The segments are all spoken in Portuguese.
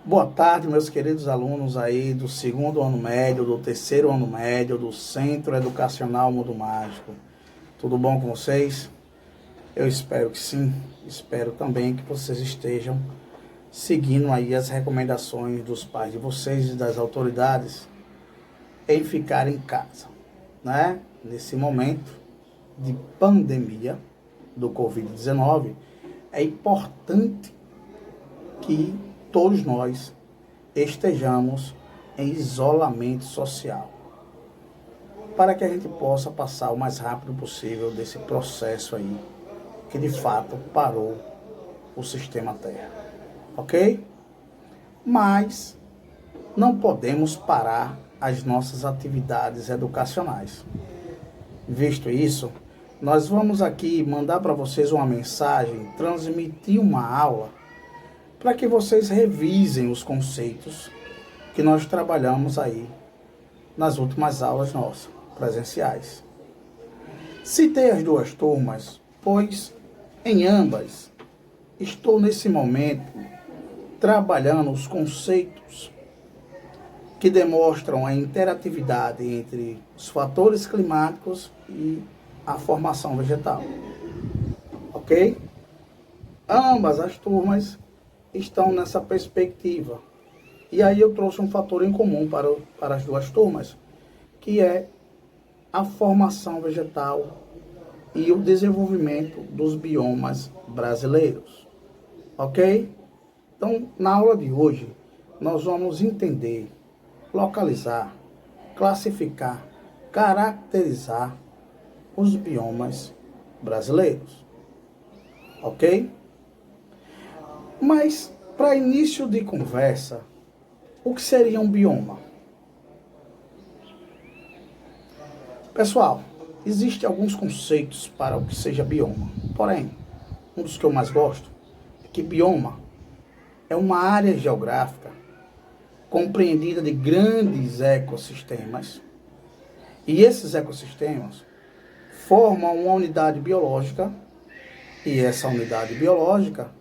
Boa tarde, meus queridos alunos aí do segundo ano médio, do terceiro ano médio, do Centro Educacional Mundo Mágico. Tudo bom com vocês? Eu espero que sim. Espero também que vocês estejam seguindo aí as recomendações dos pais de vocês e das autoridades em ficar em casa, né? Nesse momento de pandemia do Covid-19, é importante que todos nós estejamos em isolamento social, para que a gente possa passar o mais rápido possível desse processo aí, que de fato parou o sistema Terra, ok? Mas não podemos parar as nossas atividades educacionais. Visto isso, nós vamos aqui mandar para vocês uma mensagem, transmitir uma aula, para que vocês revisem os conceitos que nós trabalhamos aí nas últimas aulas nossas, presenciais. Citei as duas turmas, pois em ambas estou nesse momento trabalhando os conceitos que demonstram a interatividade entre os fatores climáticos e a formação vegetal. Ok? Ambas as turmas estão nessa perspectiva. E aí eu trouxe um fator em comum para as duas turmas, que é a formação vegetal e o desenvolvimento dos biomas brasileiros. Ok? Então, na aula de hoje, nós vamos entender, localizar, classificar, caracterizar os biomas brasileiros. Ok? Mas, para início de conversa, o que seria um bioma? Pessoal, existem alguns conceitos para o que seja bioma. Porém, um dos que eu mais gosto é que bioma é uma área geográfica compreendida de grandes ecossistemas. E esses ecossistemas formam uma unidade biológica. E essa unidade biológica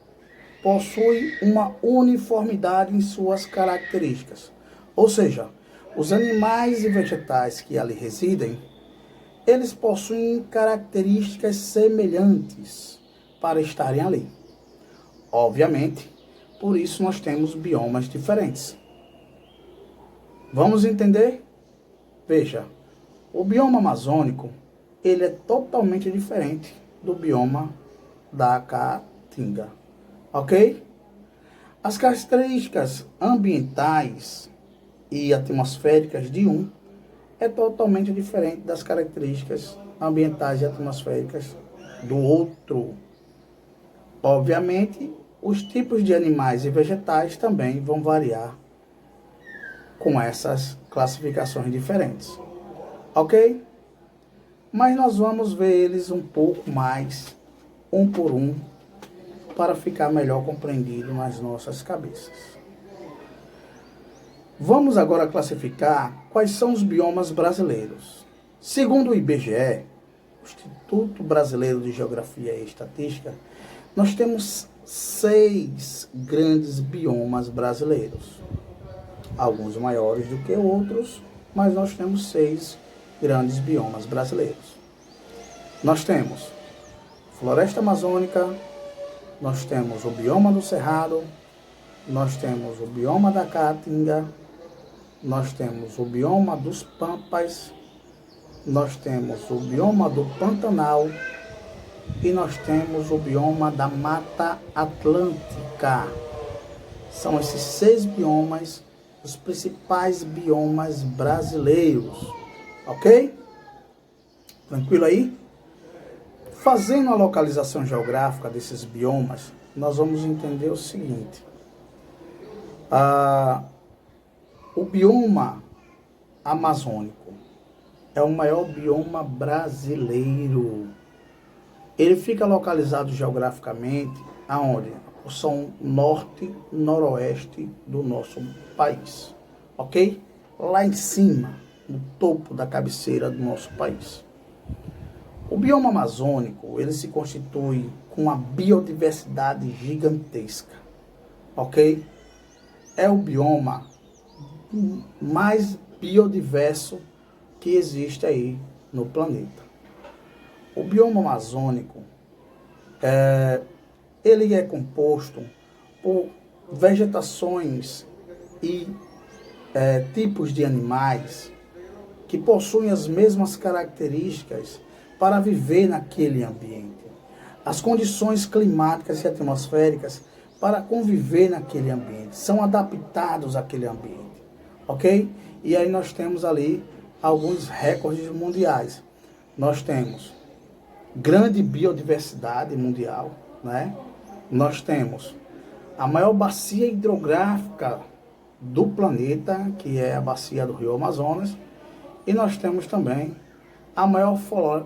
possui uma uniformidade em suas características. Ou seja, os animais e vegetais que ali residem, eles possuem características semelhantes para estarem ali. Obviamente, por isso nós temos biomas diferentes. Vamos entender? Veja, o bioma amazônico, ele é totalmente diferente do bioma da Caatinga. Ok? As características ambientais e atmosféricas de um é totalmente diferente das características ambientais e atmosféricas do outro. Obviamente, os tipos de animais e vegetais também vão variar com essas classificações diferentes. Ok? Mas nós vamos ver eles um pouco mais, um por um, para ficar melhor compreendido nas nossas cabeças. Vamos agora classificar quais são os biomas brasileiros. Segundo o IBGE, o Instituto Brasileiro de Geografia e Estatística, nós temos 6 grandes biomas brasileiros. Alguns maiores do que outros, mas nós temos 6 grandes biomas brasileiros. Nós temos floresta amazônica, nós temos o bioma do Cerrado, nós temos o bioma da Caatinga, nós temos o bioma dos Pampas, nós temos o bioma do Pantanal e nós temos o bioma da Mata Atlântica. São esses 6 biomas, os principais biomas brasileiros. Ok? Tranquilo aí? Fazendo a localização geográfica desses biomas, nós vamos entender o seguinte. O bioma amazônico é o maior bioma brasileiro. Ele fica localizado geograficamente aonde? A porção norte, noroeste do nosso país. Ok? Lá em cima, no topo da cabeceira do nosso país. O bioma amazônico, ele se constitui com uma biodiversidade gigantesca, ok? é o bioma mais biodiverso que existe aí no planeta. O bioma amazônico, ele é composto por vegetações e tipos de animais que possuem as mesmas características para viver naquele ambiente. As condições climáticas e atmosféricas para conviver naquele ambiente, são adaptados àquele ambiente, ok? E aí nós temos ali alguns recordes mundiais. Nós temos grande biodiversidade mundial, né? Nós temos a maior bacia hidrográfica do planeta, que é a bacia do Rio Amazonas, e nós temos também a maior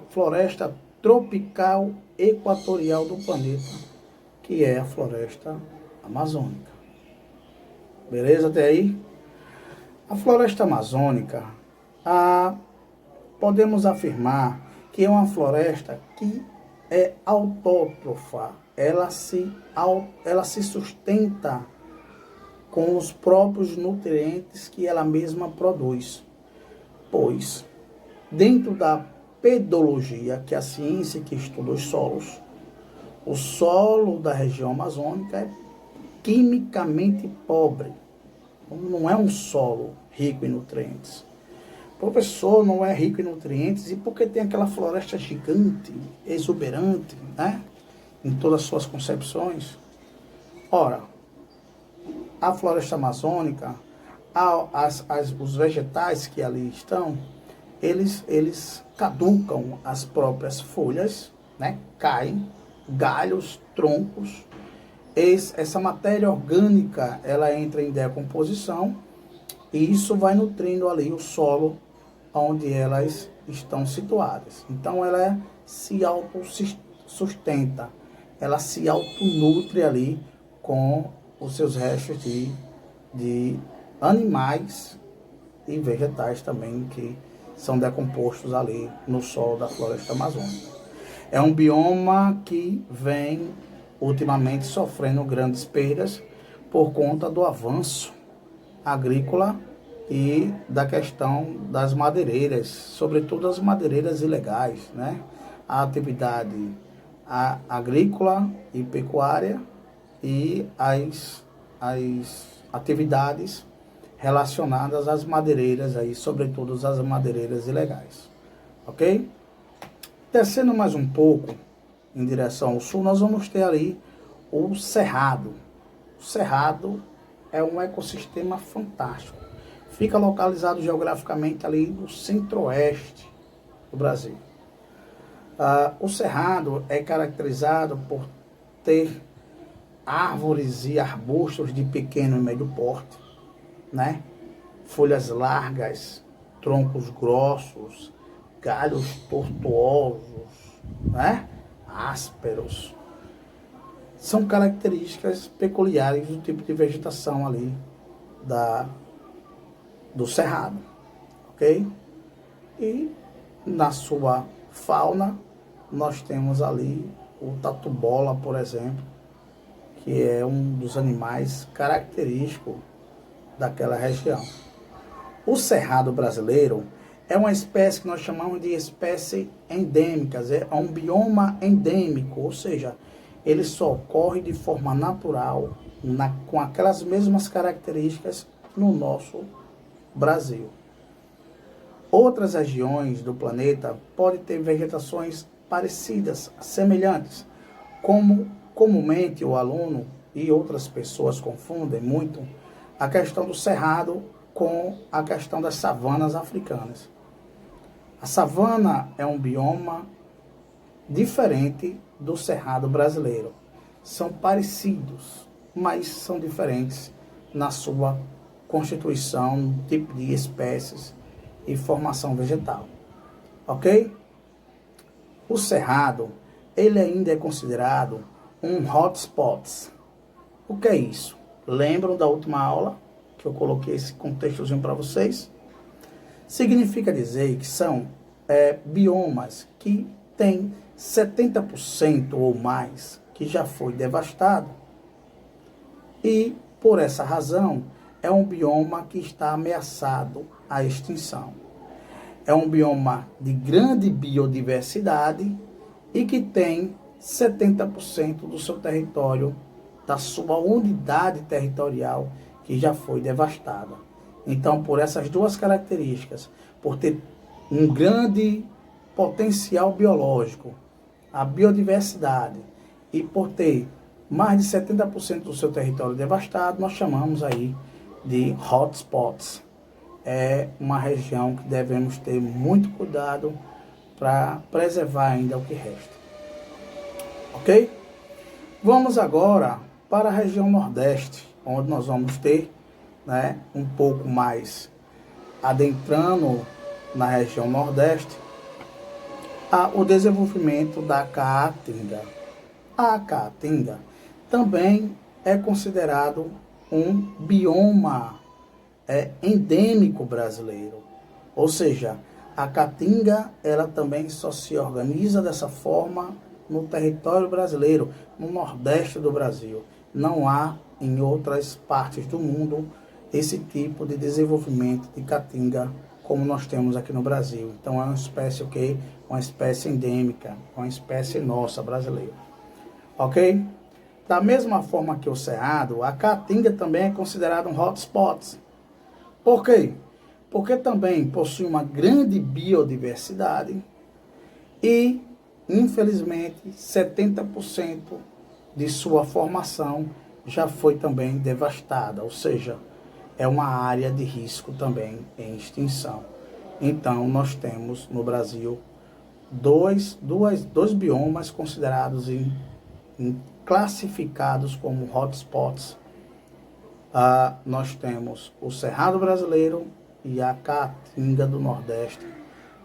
floresta tropical equatorial do planeta, que é a floresta amazônica. Beleza até aí? A floresta amazônica, podemos afirmar que é uma floresta que é autótrofa, ela se sustenta com os próprios nutrientes que ela mesma produz. Pois, dentro da pedologia, que é a ciência que estuda os solos, o solo da região amazônica é quimicamente pobre. Não é um solo rico em nutrientes. Professor, não é rico em nutrientes e porque tem aquela floresta gigante, exuberante, né? Em todas as suas concepções. Ora, a floresta amazônica, os vegetais que ali estão, eles caducam as próprias folhas, né? Caem, galhos, troncos. Essa matéria orgânica, ela entra em decomposição e isso vai nutrindo ali o solo onde elas estão situadas. Então ela se autossustenta, ela se autonutre ali com os seus restos de animais e vegetais também que são decompostos ali no solo da floresta amazônica. É um bioma que vem ultimamente sofrendo grandes perdas por conta do avanço agrícola e da questão das madeireiras, sobretudo as madeireiras ilegais, né? A atividade agrícola e pecuária e as atividades relacionadas às madeireiras, aí, sobretudo as madeireiras ilegais, ok? Descendo mais um pouco em direção ao sul, nós vamos ter ali o Cerrado. O Cerrado é um ecossistema fantástico. Fica localizado geograficamente ali no centro-oeste do Brasil. O Cerrado é caracterizado por ter árvores e arbustos de pequeno e médio porte, né? Folhas largas, troncos grossos, galhos tortuosos, né? Ásperos. São características peculiares do tipo de vegetação ali do Cerrado, ok? E na sua fauna nós temos ali o tatu-bola, por exemplo, que é um dos animais característicos daquela região. O cerrado brasileiro é uma espécie que nós chamamos de espécie endêmicas, é um bioma endêmico, ou seja, ele só ocorre de forma natural, com aquelas mesmas características no nosso Brasil. Outras regiões do planeta podem ter vegetações parecidas, semelhantes, como comumente o aluno e outras pessoas confundem muito a questão do cerrado com a questão das savanas africanas. A savana é um bioma diferente do cerrado brasileiro. São parecidos, mas são diferentes na sua constituição, tipo de espécies e formação vegetal. Ok? O cerrado, ele ainda é considerado um hotspot. O que é isso? Lembram da última aula que eu coloquei esse contextozinho para vocês? Significa dizer que são biomas que têm 70% ou mais que já foi devastado e, por essa razão, é um bioma que está ameaçado à extinção. É um bioma de grande biodiversidade e que tem 70% do seu território, da sua unidade territorial, que já foi devastada. Então, por essas duas características, por ter um grande potencial biológico, a biodiversidade, e por ter mais de 70% do seu território devastado, nós chamamos aí de hotspots. É uma região que devemos ter muito cuidado para preservar ainda o que resta. Ok? Vamos agora para a região Nordeste, onde nós vamos ter, né, um pouco mais adentrando na região Nordeste, o desenvolvimento da caatinga. A caatinga também é considerado um bioma endêmico brasileiro, ou seja, a caatinga ela também só se organiza dessa forma no território brasileiro, no Nordeste do Brasil. Não há em outras partes do mundo esse tipo de desenvolvimento de caatinga como nós temos aqui no Brasil. Então é uma espécie uma espécie endêmica, uma espécie nossa brasileira. Ok? Da mesma forma que o cerrado, a caatinga também é considerada um hotspot. Por quê? Porque também possui uma grande biodiversidade e, infelizmente, 70% de sua formação já foi também devastada, ou seja, é uma área de risco também em extinção. Então, nós temos no Brasil dois biomas considerados classificados como hotspots. Nós temos o Cerrado brasileiro e a Caatinga do Nordeste.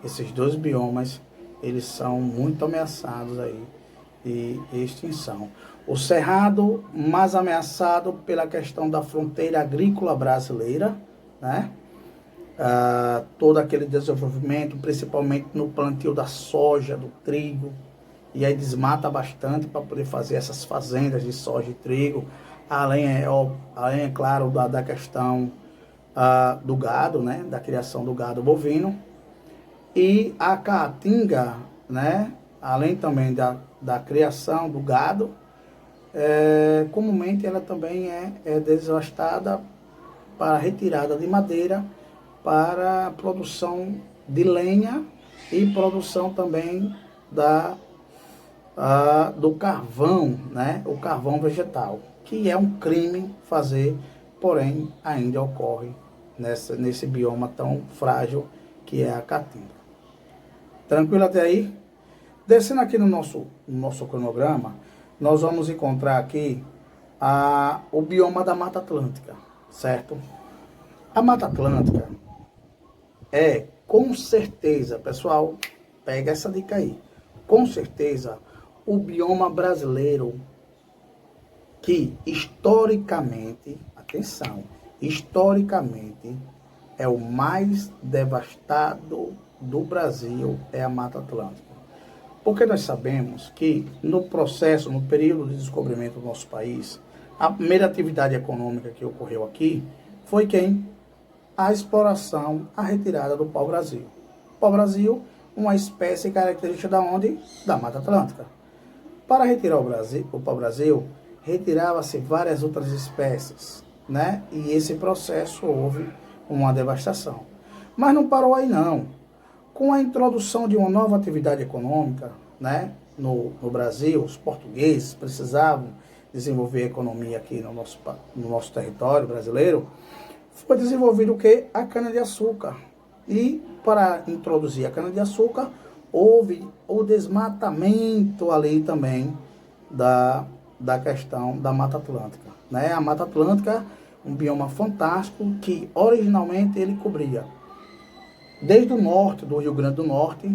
Esses dois biomas, eles são muito ameaçados aí de extinção. O Cerrado mais ameaçado pela questão da fronteira agrícola brasileira, né? Todo aquele desenvolvimento, principalmente no plantio da soja, do trigo, e aí desmata bastante para poder fazer essas fazendas de soja e trigo, além é claro, da questão do gado, né? Da criação do gado bovino. E a caatinga, né? Além também da criação do gado, comumente ela também é devastada para a retirada de madeira, para a produção de lenha e produção também do carvão, né? O carvão vegetal, que é um crime fazer, porém ainda ocorre nesse bioma tão frágil que é a caatinga. Tranquilo até aí? Descendo aqui no nosso cronograma, nós vamos encontrar aqui o bioma da Mata Atlântica, certo? A Mata Atlântica com certeza, pessoal, pega essa dica aí, com certeza, o bioma brasileiro que historicamente, atenção, historicamente é o mais devastado do Brasil, é a Mata Atlântica. Porque nós sabemos que no período de descobrimento do nosso país, a primeira atividade econômica que ocorreu aqui foi a exploração, a retirada do pau-brasil. Pau-brasil, uma espécie característica da Mata Atlântica. Para retirar o pau-brasil, retirava-se várias outras espécies, né? E esse processo houve uma devastação. Mas não parou aí não. Com a introdução de uma nova atividade econômica, né, no Brasil, os portugueses precisavam desenvolver a economia aqui no nosso território brasileiro, foi desenvolvido o quê? A cana-de-açúcar. E para introduzir a cana-de-açúcar, houve o desmatamento ali também da questão da Mata Atlântica, né? A Mata Atlântica, um bioma fantástico que originalmente ele cobria desde o norte do Rio Grande do Norte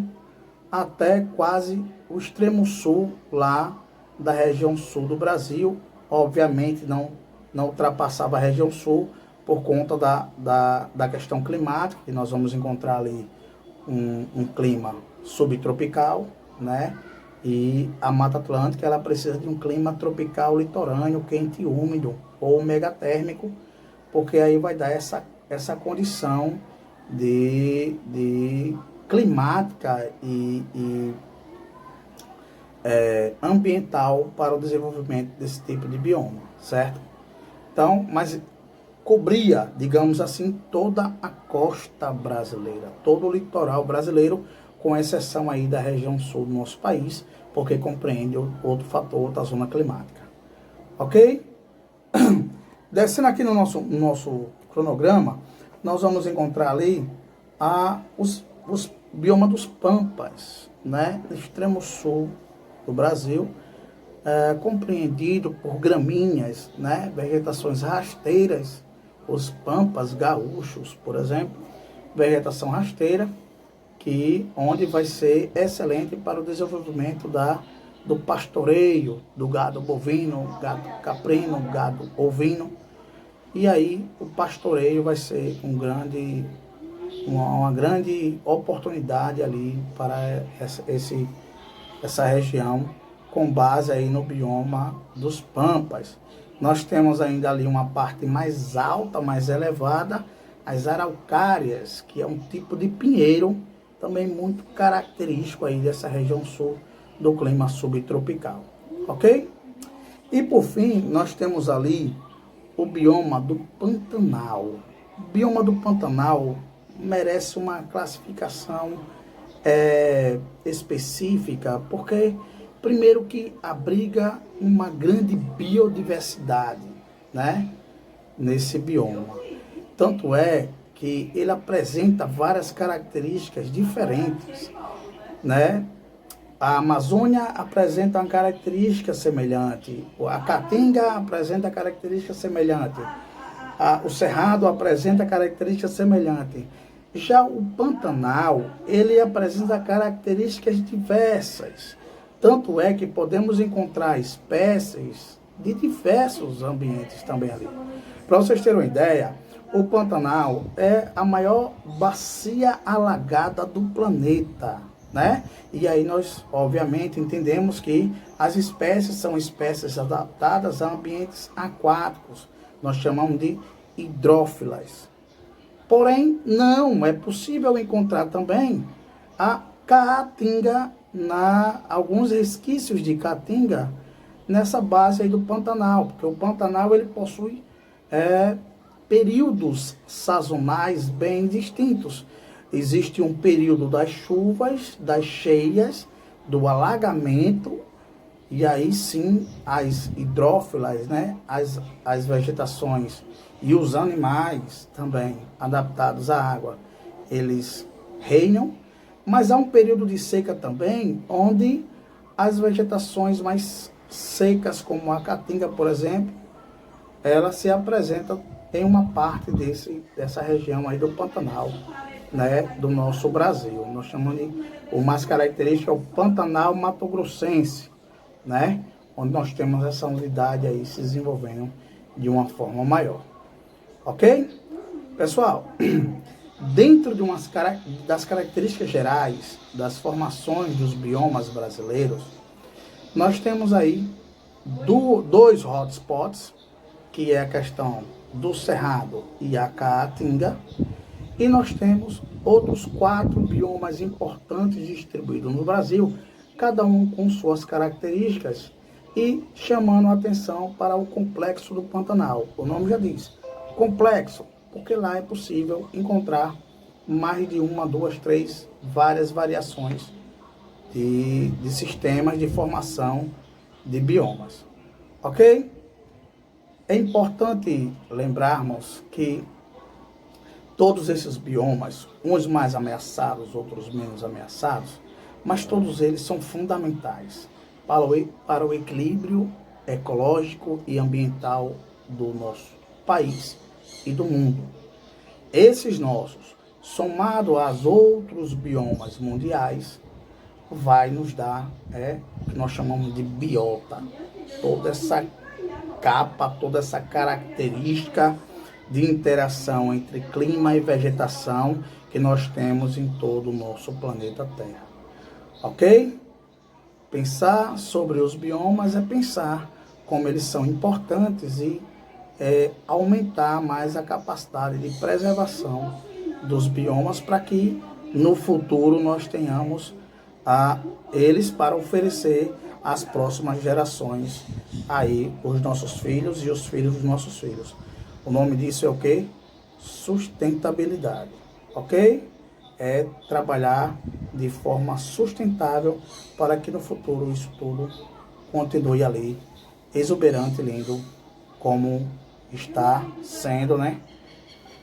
até quase o extremo sul lá da região sul do Brasil. Obviamente não ultrapassava a região sul por conta da questão climática, que nós vamos encontrar ali um clima subtropical, né? E a Mata Atlântica ela precisa de um clima tropical litorâneo, quente e úmido, ou megatérmico, porque aí vai dar essa condição de climática e ambiental para o desenvolvimento desse tipo de bioma, certo? Então, mas cobria, digamos assim, toda a costa brasileira, todo o litoral brasileiro, com exceção aí da região sul do nosso país, porque compreende outro fator da zona climática. Ok? Descendo aqui no nosso cronograma, nós vamos encontrar ali os biomas dos pampas, né? Do extremo sul do Brasil, compreendido por gramíneas, né? Vegetações rasteiras, os pampas gaúchos, por exemplo, vegetação rasteira, onde vai ser excelente para o desenvolvimento do pastoreio, do gado bovino, gado caprino, gado ovino. E aí o pastoreio vai ser uma grande oportunidade ali para essa região, com base aí no bioma dos pampas. Nós temos ainda ali uma parte mais alta, mais elevada, as araucárias, que é um tipo de pinheiro, também muito característico aí dessa região sul do clima subtropical, ok? E por fim, nós temos ali o bioma do Pantanal. O bioma do Pantanal merece uma classificação específica, porque primeiro que abriga uma grande biodiversidade, né, nesse bioma. Tanto é que ele apresenta várias características diferentes, né? A Amazônia apresenta uma característica semelhante, a Caatinga apresenta característica semelhante, o Cerrado apresenta característica semelhante. Já o Pantanal, ele apresenta características diversas. Tanto é que podemos encontrar espécies de diversos ambientes também ali. Para vocês terem uma ideia, o Pantanal é a maior bacia alagada do planeta, né? E aí nós, obviamente, entendemos que as espécies são espécies adaptadas a ambientes aquáticos. Nós chamamos de hidrófilas. Porém, não é possível encontrar também a caatinga, alguns resquícios de caatinga nessa base aí do Pantanal, porque o Pantanal ele possui períodos sazonais bem distintos. Existe um período das chuvas, das cheias, do alagamento, e aí sim as hidrófilas, né, as vegetações e os animais também adaptados à água, eles reinam, mas há um período de seca também, onde as vegetações mais secas, como a caatinga, por exemplo, ela se apresenta em uma parte dessa região aí do Pantanal, né, do nosso Brasil. Nós chamamos o mais característico é o Pantanal Mato-Grossense, né, onde nós temos essa unidade aí se desenvolvendo de uma forma maior. Ok? Pessoal, dentro das características gerais das formações dos biomas brasileiros, nós temos aí dois hotspots, que é a questão do Cerrado e a Caatinga, e nós temos outros 4 biomas importantes distribuídos no Brasil, cada um com suas características e chamando a atenção para o complexo do Pantanal. O nome já diz, complexo, porque lá é possível encontrar mais de 1, 2, 3, várias variações de sistemas de formação de biomas. Ok? É importante lembrarmos que todos esses biomas, uns mais ameaçados, outros menos ameaçados, mas todos eles são fundamentais para o equilíbrio ecológico e ambiental do nosso país e do mundo. Esses nossos, somado aos outros biomas mundiais, vai nos dar o que nós chamamos de biota, toda essa capa, toda essa característica de interação entre clima e vegetação que nós temos em todo o nosso planeta Terra. Ok? Pensar sobre os biomas é pensar como eles são importantes e aumentar mais a capacidade de preservação dos biomas para que no futuro nós tenhamos eles para oferecer às próximas gerações aí os nossos filhos e os filhos dos nossos filhos. O nome disso é o quê? Sustentabilidade, ok? É trabalhar de forma sustentável para que no futuro isso tudo continue ali exuberante, lindo, como está sendo, né?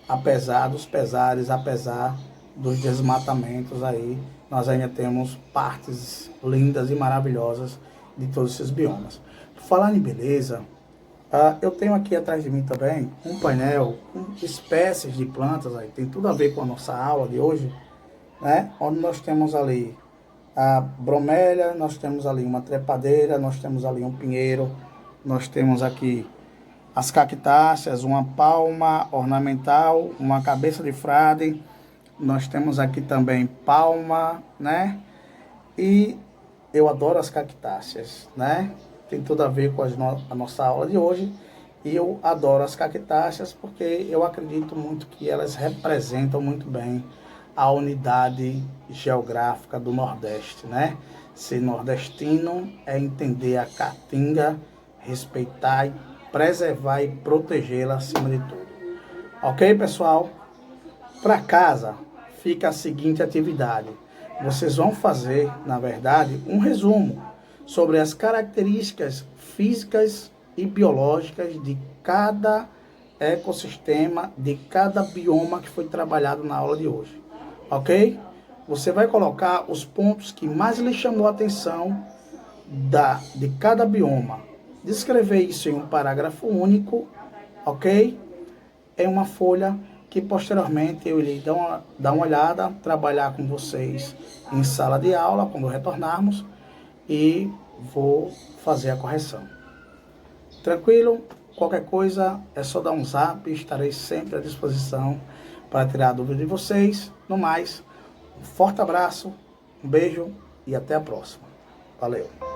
Apesar dos pesares, apesar dos desmatamentos aí, nós ainda temos partes lindas e maravilhosas de todos esses biomas. Falar em beleza, eu tenho aqui atrás de mim também um painel com espécies de plantas, aí tem tudo a ver com a nossa aula de hoje, né? Onde nós temos ali a bromélia, nós temos ali uma trepadeira, nós temos ali um pinheiro, nós temos aqui as cactáceas, uma palma ornamental, uma cabeça de frade, nós temos aqui também palma, né? E eu adoro as cactáceas, né? Tem tudo a ver com a nossa aula de hoje. E eu adoro as cactáceas porque eu acredito muito que elas representam muito bem a unidade geográfica do Nordeste, né? Ser nordestino é entender a caatinga, respeitar, e preservar e protegê-la acima de tudo. Ok, pessoal? Para casa fica a seguinte atividade. Vocês vão fazer, na verdade, um resumo sobre as características físicas e biológicas de cada ecossistema, de cada bioma que foi trabalhado na aula de hoje. Ok? Você vai colocar os pontos que mais lhe chamou a atenção de cada bioma. Descrever isso em um parágrafo único, ok? Em uma folha que posteriormente eu irei dar uma olhada, trabalhar com vocês em sala de aula, quando retornarmos, e vou fazer a correção. Tranquilo? Qualquer coisa é só dar um zap, estarei sempre à disposição para tirar a dúvida de vocês. No mais, um forte abraço, um beijo e até a próxima. Valeu!